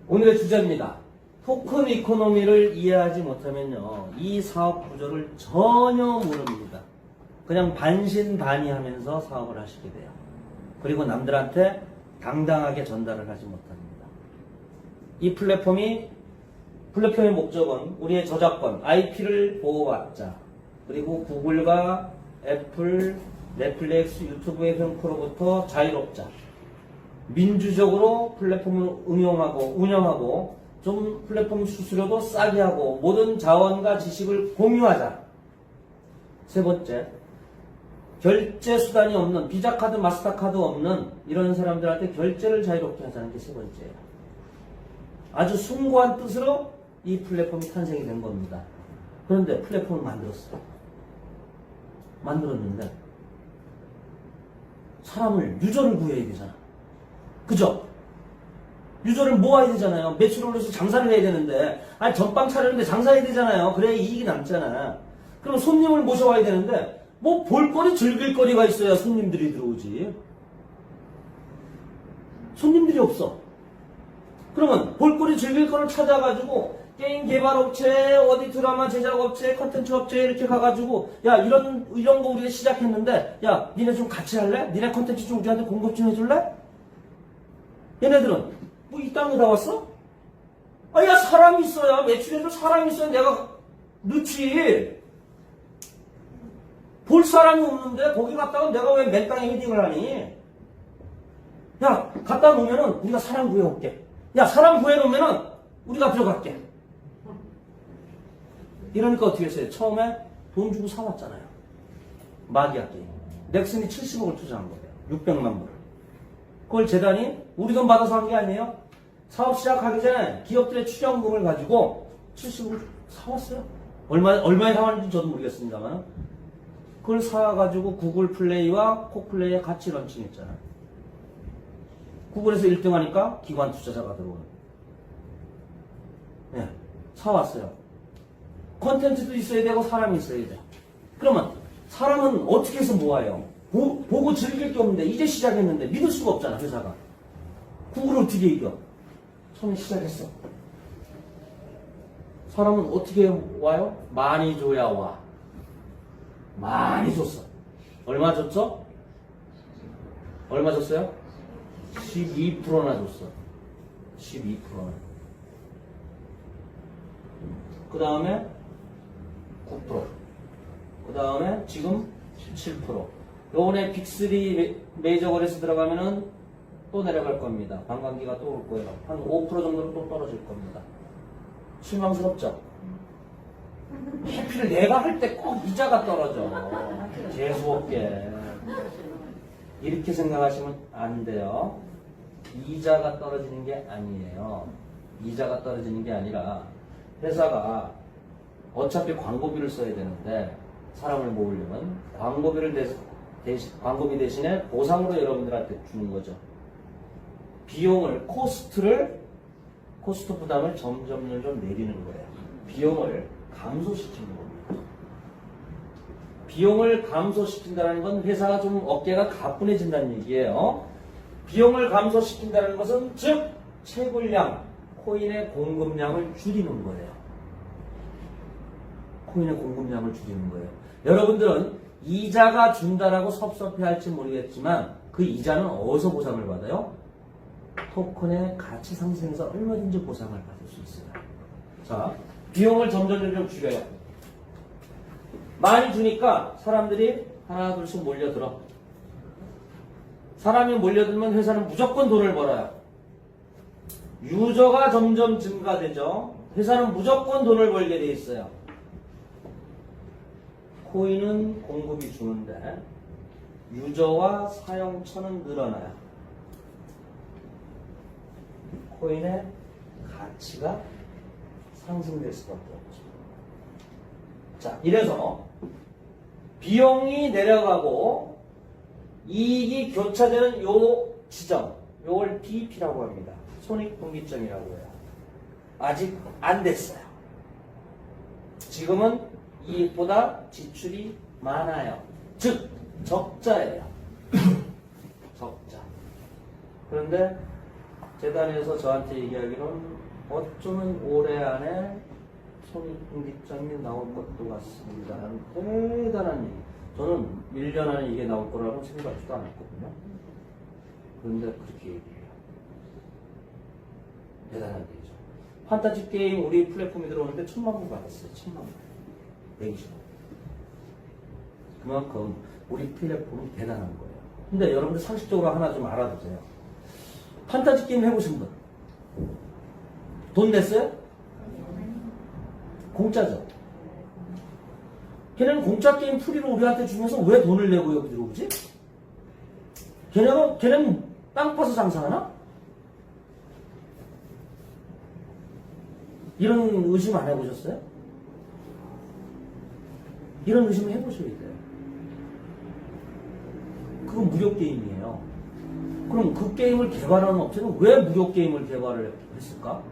오늘의 주제입니다. 토큰 이코노미를 이해하지 못하면요, 이 사업 구조를 전혀 모릅니다. 그냥 반신반의하면서 사업을 하시게 돼요. 그리고 남들한테 당당하게 전달을 하지 못합니다. 이 플랫폼의 목적은 우리의 저작권, IP를 보호받자. 그리고 구글과 애플, 넷플릭스, 유튜브의 형크로부터 자유롭자. 민주적으로 플랫폼을 운영하고 좀 플랫폼 수수료도 싸게 하고 모든 자원과 지식을 공유하자. 세 번째, 결제 수단이 없는, 비자 카드, 마스터카드 없는 이런 사람들한테 결제를 자유롭게 하자는 게 세 번째예요. 아주 숭고한 뜻으로 이 플랫폼이 탄생이 된 겁니다. 그런데 플랫폼을 만들었는데 사람을, 유저를 구해야 되잖아. 그죠? 유저를 모아야 되잖아요. 매출을 올려서 장사를 해야 되는데, 아니 전빵 차리는데 장사해야 되잖아요. 그래야 이익이 남잖아. 그럼 손님을 모셔와야 되는데 뭐 볼거리 즐길거리가 있어야 손님들이 들어오지. 손님들이 없어. 그러면 볼거리 즐길거리를 찾아가지고 게임 개발업체, 어디 드라마 제작업체, 컨텐츠 업체 이렇게 가가지고 야 이런 거 우리가 시작했는데 야 니네 좀 같이 할래? 니네 컨텐츠 좀 우리한테 공급 좀 해줄래? 얘네들은 뭐 이 땅에 다 왔어? 아 야 사람이 있어야 매출해줄 사람이 있어야 내가 넣지. 볼 사람이 없는데 거기 갔다가 내가 왜 맨 땅에 헤딩을 하니? 야 갔다 놓으면은 우리가 사람 구해올게. 야 사람 구해놓으면은 우리가 들어갈게. 이러니까 어떻게 했어요? 처음에 돈 주고 사왔잖아요. 마기아 게임. 넥슨이 70억을 투자한 거예요. 600만 불. 그걸 재단이 우리 돈 받아서 한 게 아니에요. 사업 시작하기 전에 기업들의 출연금을 가지고 70억을 사왔어요. 얼마에 사왔는지 저도 모르겠습니다만. 그걸 사가지고 구글 플레이와 콕플레이에 같이 런칭했잖아요. 구글에서 1등 하니까 기관 투자자가 들어오는. 네, 사왔어요. 컨텐츠도 있어야 되고 사람이 있어야 돼. 그러면 사람은 어떻게 해서 모아요? 보고 즐길 게 없는데 이제 시작했는데 믿을 수가 없잖아. 회사가. 구글을 어떻게 이겨? 처음에 시작했어. 사람은 어떻게 와요? 많이 줘야 와. 많이 줬어. 얼마 줬죠? 얼마 줬어요? 12%나 줬어. 12%나. 그 다음에 9%. 그 다음에 지금 7%. 요번에 빅3 메이저 거래소 들어가면은 또 내려갈 겁니다. 관광기가 또 올 거예요. 한 5% 정도로 또 떨어질 겁니다. 실망스럽죠? 해피를 내가 할 때 꼭 이자가 떨어져. 재수없게. 이렇게 생각하시면 안 돼요. 이자가 떨어지는 게 아니에요. 이자가 떨어지는 게 아니라 회사가 어차피 광고비를 써야 되는데 사람을 모으려면 광고비 대신에 보상으로 여러분들한테 주는 거죠. 비용을, 코스트 부담을 점점 내리는 거예요. 비용을 감소시키는 겁니다. 비용을 감소시킨다는 건 회사가 좀 어깨가 가뿐해진다는 얘기예요. 비용을 감소시킨다는 것은 즉 채굴량, 코인의 공급량을 줄이는 거예요. 코인의 공급량을 줄이는 거예요. 여러분들은 이자가 준다라고 섭섭해할지 모르겠지만 그 이자는 어디서 보상을 받아요? 토큰의 가치 상승에서 얼마든지 보상을 받을 수 있어요. 자, 비용을 점점 줄여요. 많이 주니까 사람들이 하나 둘씩 몰려들어. 사람이 몰려들면 회사는 무조건 돈을 벌어요. 유저가 점점 증가되죠. 회사는 무조건 돈을 벌게 돼 있어요. 코인은 공급이 주는데 유저와 사용처는 늘어나요. 코인의 가치가 상승될 수밖에 없죠. 자, 이래서 비용이 내려가고 이익이 교차되는 요 지점, 요걸 DP라고 합니다. 손익분기점이라고 해요. 아직 안 됐어요. 지금은 이익보다 지출이 많아요. 즉 적자예요. 적자. 그런데 재단에서 저한테 얘기하기로는 어쩌면 올해 안에 손익분기점이 나올 것도 같습니다. 대단한 얘기. 저는 1년 안에 이게 나올 거라고 생각지도 않았거든요. 그런데 그렇게 얘기해요. 대단한 얘기죠. 판타지 게임 우리 플랫폼에 들어오는데 1000만 원 받았어요. 1000만 원. 120원. 그만큼 우리 플랫폼이 대단한 거예요. 근데 여러분들 상식적으로 하나 좀 알아두세요. 판타지 게임 해보신 분? 돈 냈어요? 공짜죠? 걔네는 공짜 게임 프리로 우리한테 주면서 왜 돈을 내고 여기 들어오지? 걔네는 땅 파서 장사하나? 이런 의심 안 해보셨어요? 이런 의심을 해보셔야 돼요. 그건 무료 게임이에요. 그럼 그 게임을 개발하는 업체는 왜 무료 게임을 개발을 했을까?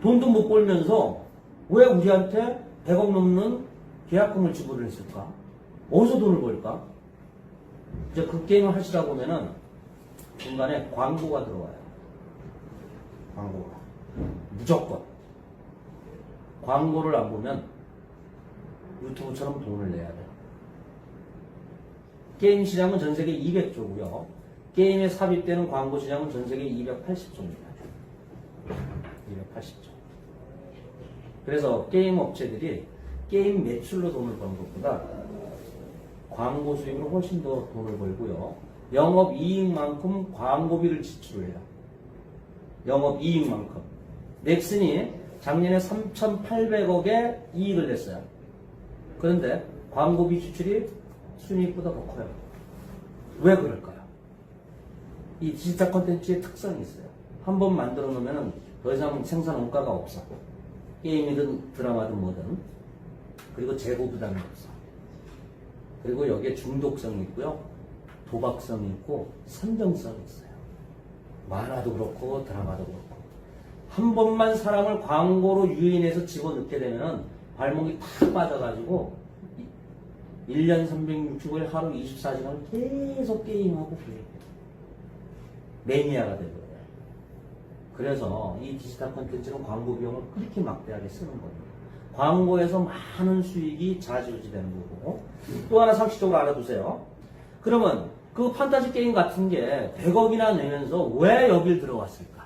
돈도 못 벌면서 왜 우리한테 100억 넘는 계약금을 지불을 했을까? 어디서 돈을 벌까? 이제 그 게임을 하시다 보면은 중간에 광고가 들어와요. 광고가. 무조건. 광고를 안 보면 유튜브처럼 돈을 내야 돼요. 게임 시장은 전 세계 200조고요. 게임에 삽입되는 광고 시장은 전 세계 280조입니다. 280조. 그래서 게임 업체들이 게임 매출로 돈을 버는 것보다 광고 수익으로 훨씬 더 돈을 벌고요. 영업 이익만큼 광고비를 지출해요. 영업 이익만큼. 넥슨이 작년에 3,800억의 이익을 냈어요. 그런데 광고비 지출이 순이익보다 더 커요. 왜 그럴까요? 이 디지털 콘텐츠의 특성이 있어요. 한 번 만들어 놓으면 더 이상 생산 원가가 없어. 게임이든 드라마든 뭐든. 그리고 재고 부담이 없어. 그리고 여기에 중독성이 있고요. 도박성이 있고 선정성이 있어요. 만화도 그렇고 드라마도 그렇고. 한 번만 사람을 광고로 유인해서 집어넣게 되면 발목이 탁 빠져가지고 1년 365일 하루 24시간 계속 게임하고 그래요. 매니아가 되거든요. 그래서 이 디지털 콘텐츠는 광고 비용을 그렇게 막대하게 쓰는 겁니다. 광고에서 많은 수익이 좌지우지되는 거고. 또 하나 상식적으로 알아두세요. 그러면 그 판타지 게임 같은 게 100억이나 내면서 왜 여길 들어왔을까?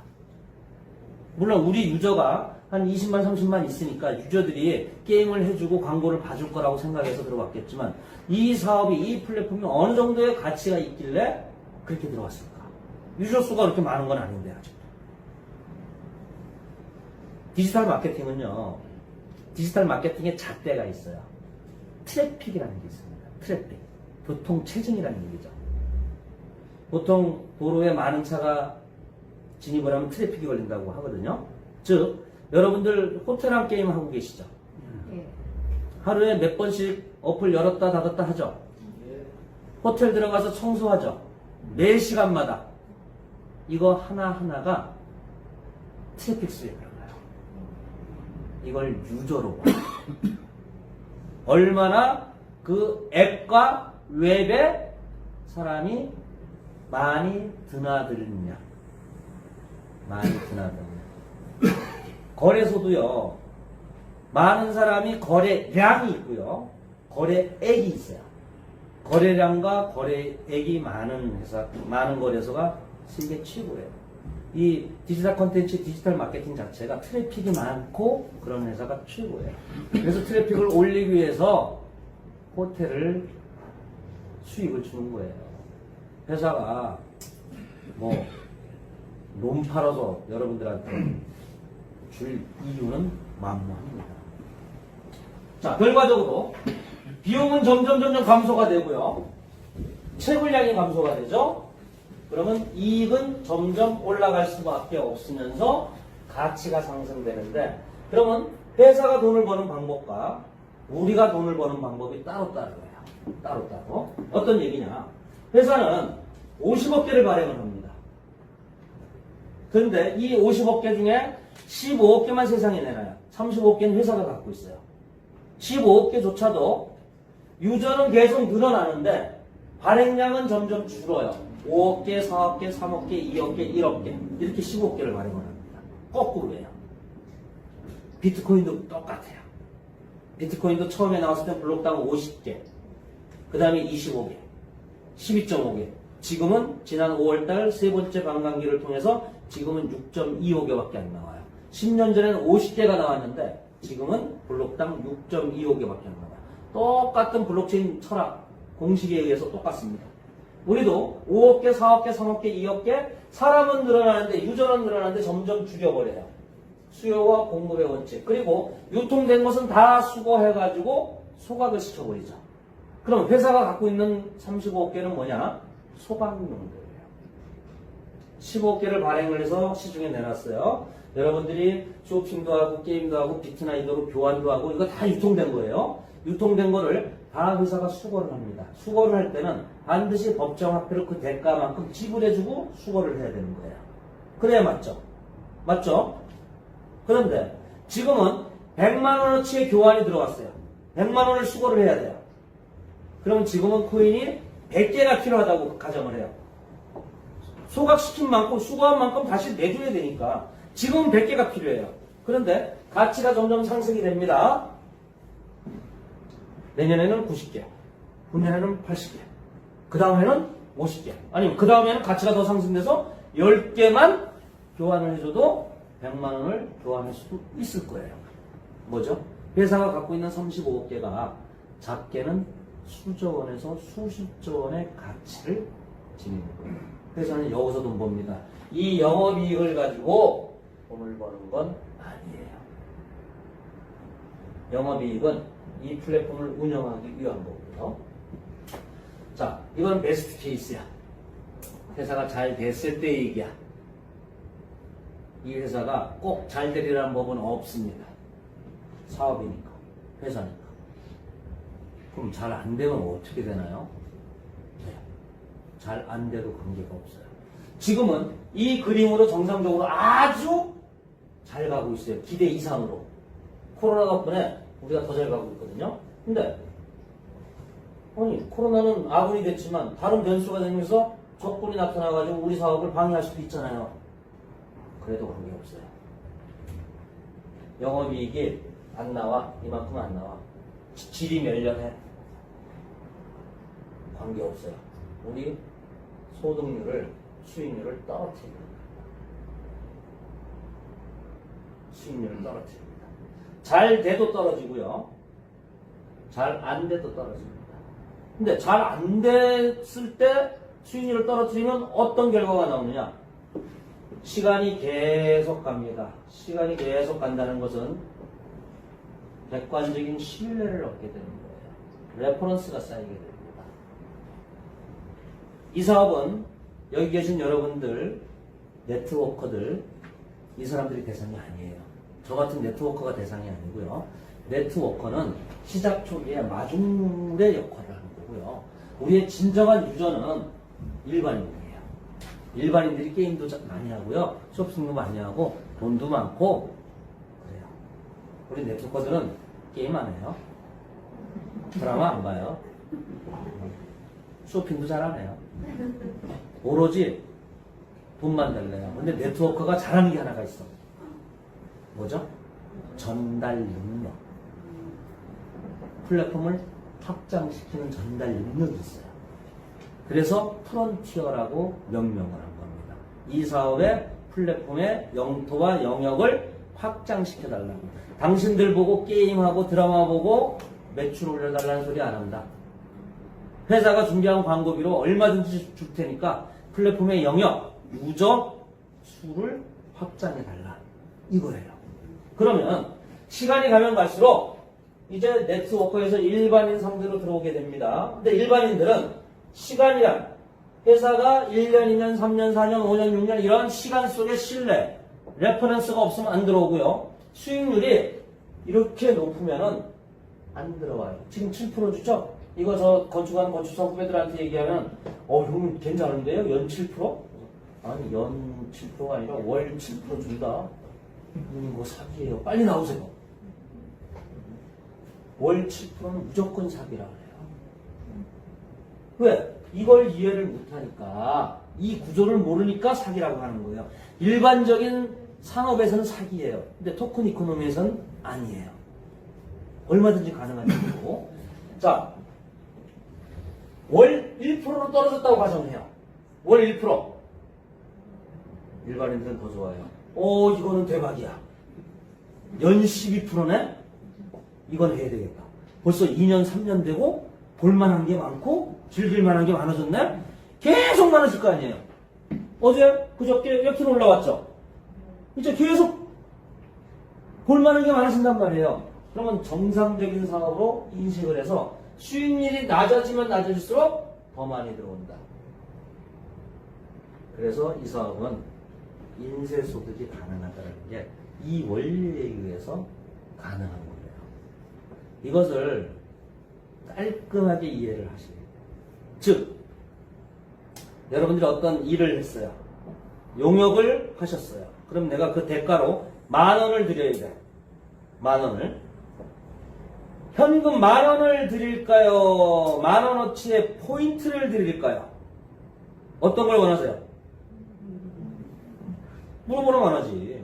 물론 우리 유저가 한 20만 30만 있으니까 유저들이 게임을 해주고 광고를 봐줄 거라고 생각해서 들어왔겠지만 이 사업이, 이 플랫폼이 어느 정도의 가치가 있길래 그렇게 들어왔을까? 유저 수가 그렇게 많은 건 아닌데 아직도. 디지털 마케팅은요, 디지털 마케팅에 잣대가 있어요. 트래픽이라는 게 있습니다. 트래픽. 교통 체증이라는 얘기죠. 보통 도로에 많은 차가 진입을 하면 트래픽이 걸린다고 하거든요. 즉, 여러분들 호텔 게임 하고 계시죠? 하루에 몇 번씩 어플 열었다 닫았다 하죠? 호텔 들어가서 청소하죠? 매 시간마다. 이거 하나하나가 트래픽 수익을 가요. 이걸 유저로 봐요. 얼마나 그 앱과 웹에 사람이 많이 드나들느냐. 많이 드나드느냐. 거래소도요, 많은 사람이 거래량이 있고요, 거래액이 있어요. 거래량과 거래액이 많은 회사, 많은 거래소가 세계 최고예요. 이 디지털 콘텐츠, 디지털 마케팅 자체가 트래픽이 많고 그런 회사가 최고예요. 그래서 트래픽을 올리기 위해서 호텔을 수익을 주는 거예요. 회사가 뭐 놈 팔아서 여러분들한테 줄 이유는 만무합니다. 자, 결과적으로 비용은 점점 감소가 되고요. 채굴량이 감소가 되죠. 그러면 이익은 점점 올라갈 수밖에 없으면서 가치가 상승되는데, 그러면 회사가 돈을 버는 방법과 우리가 돈을 버는 방법이 따로따로예요. 따로따로. 어떤 얘기냐? 회사는 50억 개를 발행을 합니다. 그런데 이 50억 개 중에 15억 개만 세상에 내놔요. 35억 개는 회사가 갖고 있어요. 15억 개조차도 유저는 계속 늘어나는데 발행량은 점점 줄어요. 5억 개, 4억 개, 3억 개, 2억 개, 1억 개 이렇게 15개를 발행을 합니다. 거꾸로예요. 비트코인도 똑같아요. 비트코인도 처음에 나왔을 때 블록당 50개, 그 다음에 25개, 12.5개. 지금은 지난 5월달 세 번째 반감기를 통해서 지금은 6.25개밖에 안 나와요. 10년 전에는 50개가 나왔는데 지금은 블록당 6.25개밖에 안 나와요. 똑같은 블록체인 철학, 공식에 의해서 똑같습니다. 우리도 5억 개, 4억 개, 3억 개, 2억 개, 사람은 늘어나는데 유저는 늘어나는데 점점 줄여버려요. 수요와 공급의 원칙. 그리고 유통된 것은 다 수거해가지고 소각을 시켜버리죠. 그럼 회사가 갖고 있는 35억 개는 뭐냐? 소각용들이에요. 15억 개를 발행을 해서 시중에 내놨어요. 여러분들이 쇼핑도 하고 게임도 하고 비트나이더로 교환도 하고 이거 다 유통된 거예요. 유통된 거를 다 회사가 수거를 합니다. 수거를 할 때는 반드시 법정화폐로 그 대가만큼 지불해주고 수거를 해야 되는 거예요. 그래야 맞죠? 맞죠? 그런데 지금은 100만 원어치의 교환이 들어왔어요. 100만 원을 수거를 해야 돼요. 그럼 지금은 코인이 100개가 필요하다고 가정을 해요. 소각시킨 만큼, 수거한 만큼 다시 내줘야 되니까 지금은 100개가 필요해요. 그런데 가치가 점점 상승이 됩니다. 내년에는 90개, 후년에는 80개, 그 다음에는 50개, 아니면 그 다음에는 가치가 더 상승돼서 10개만 교환을 해줘도 100만 원을 교환할 수도 있을 거예요. 뭐죠? 회사가 갖고 있는 35억 개가 작게는 수조 원에서 수십조 원의 가치를 지니는 거예요. 회사는 여기서 돈 법니다. 이 영업이익을 가지고 돈을 버는 건 아니에요. 영업이익은 이 플랫폼을 운영하기 위한 거고요. 자, 이건 베스트 케이스야. 회사가 잘 됐을 때 얘기야. 이 회사가 꼭 잘 되리라는 법은 없습니다. 사업이니까, 회사니까. 그럼 잘 안 되면 어떻게 되나요? 네. 잘 안 돼도 관계가 없어요. 지금은 이 그림으로 정상적으로 아주 잘 가고 있어요. 기대 이상으로. 코로나 덕분에 우리가 더 잘 가고 있거든요. 근데 아니 코로나는 아군이 됐지만 다른 변수가 생겨서 적군이 나타나가지고 우리 사업을 방해할 수도 있잖아요. 그래도 관계없어요. 영업이익이 안 나와. 이만큼 안 나와. 질이 멸렬해. 관계없어요. 우리 소득률을, 수익률을 떨어뜨립니다. 수익률을 떨어뜨립니다. 잘 돼도 떨어지고요. 잘 안 돼도 떨어집니다. 근데 잘 안 됐을 때 수익률을 떨어뜨리면 어떤 결과가 나오느냐? 시간이 계속 갑니다. 시간이 계속 간다는 것은 객관적인 신뢰를 얻게 되는 거예요. 레퍼런스가 쌓이게 됩니다. 이 사업은 여기 계신 여러분들, 네트워커들, 이 사람들이 대상이 아니에요. 저 같은 네트워커가 대상이 아니고요. 네트워커는 시작 초기에 마중물의 역할을 하는 거고요. 우리의 진정한 유저는 일반인이에요. 일반인들이 게임도 많이 하고요. 쇼핑도 많이 하고 돈도 많고 그래요. 우리 네트워커들은 게임 안 해요. 드라마 안 봐요. 쇼핑도 잘 안 해요. 오로지 돈만 달래요. 근데 네트워커가 잘하는 게 하나가 있어. 뭐죠? 전달 능력. 플랫폼을 확장시키는 전달 능력이 있어요. 그래서 프론티어라고 명명을 한 겁니다. 이 사업의 플랫폼의 영토와 영역을 확장시켜달라고. 당신들 보고 게임하고 드라마 보고 매출 올려달라는 소리 안 한다. 회사가 준비한 광고비로 얼마든지 줄 테니까 플랫폼의 영역, 유저 수를 확장해달라. 이거예요. 그러면 시간이 가면 갈수록 이제 네트워커에서 일반인 상대로 들어오게 됩니다. 근데 일반인들은 시간이란 회사가 1년, 2년, 3년, 4년, 5년, 6년 이런 시간 속의 신뢰, 레퍼런스가 없으면 안 들어오고요. 수익률이 이렇게 높으면은 안 들어와요. 지금 7% 주죠? 이거 저 건축하는 건축사 후배들한테 얘기하면 형님 괜찮은데요? 연 7%? 아니 연 7%가 아니라 월 7% 준다. 이거 사기예요. 빨리 나오세요. 월 7%는 무조건 사기라 그래요. 왜? 이걸 이해를 못하니까 이 구조를 모르니까 사기라고 하는 거예요. 일반적인 산업에서는 사기예요. 근데 토큰 이코노미에서는 아니에요. 얼마든지 가능한 일이고. 자, 월 1%로 떨어졌다고 가정해요. 월 1%. 일반인들은 더 좋아요. 이거는 대박이야. 연 12%네? 이건 해야 되겠다. 벌써 2년, 3년 되고 볼만한 게 많고 즐길만한 게 많아졌네? 계속 많아질 거 아니에요. 어제, 그저께 이렇게 올라왔죠? 이제 계속 볼만한 게 많아진단 말이에요. 그러면 정상적인 사업으로 인식을 해서 수익률이 낮아지면 낮아질수록 더 많이 들어온다. 그래서 이 사업은 인쇄소득이 가능하다는 게 이 원리에 의해서 가능한 거예요. 이것을 깔끔하게 이해를 하시게 돼요. 즉, 여러분들이 어떤 일을 했어요. 용역을 하셨어요. 그럼 내가 그 대가로 10,000원을 드려야 돼. 10,000원을. 현금 10,000원을 드릴까요? 10,000원어치의 포인트를 드릴까요? 어떤 걸 원하세요? 물어보면 안 하지.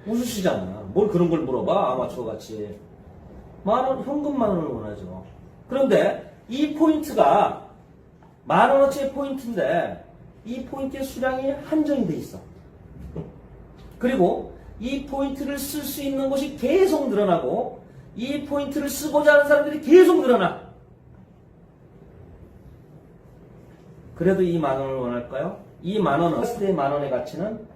웃으시잖아. 뭘 그런 걸 물어봐, 아마추어 같이. 10,000원, 현금 10,000원을 원하죠. 그런데 이 포인트가 10,000원어치의 포인트인데 이 포인트의 수량이 한정이 돼 있어. 그리고 이 포인트를 쓸 수 있는 곳이 계속 늘어나고 이 포인트를 쓰고자 하는 사람들이 계속 늘어나. 그래도 이 10,000원을 원할까요? 이 10,000원은, 10,000원의 가치는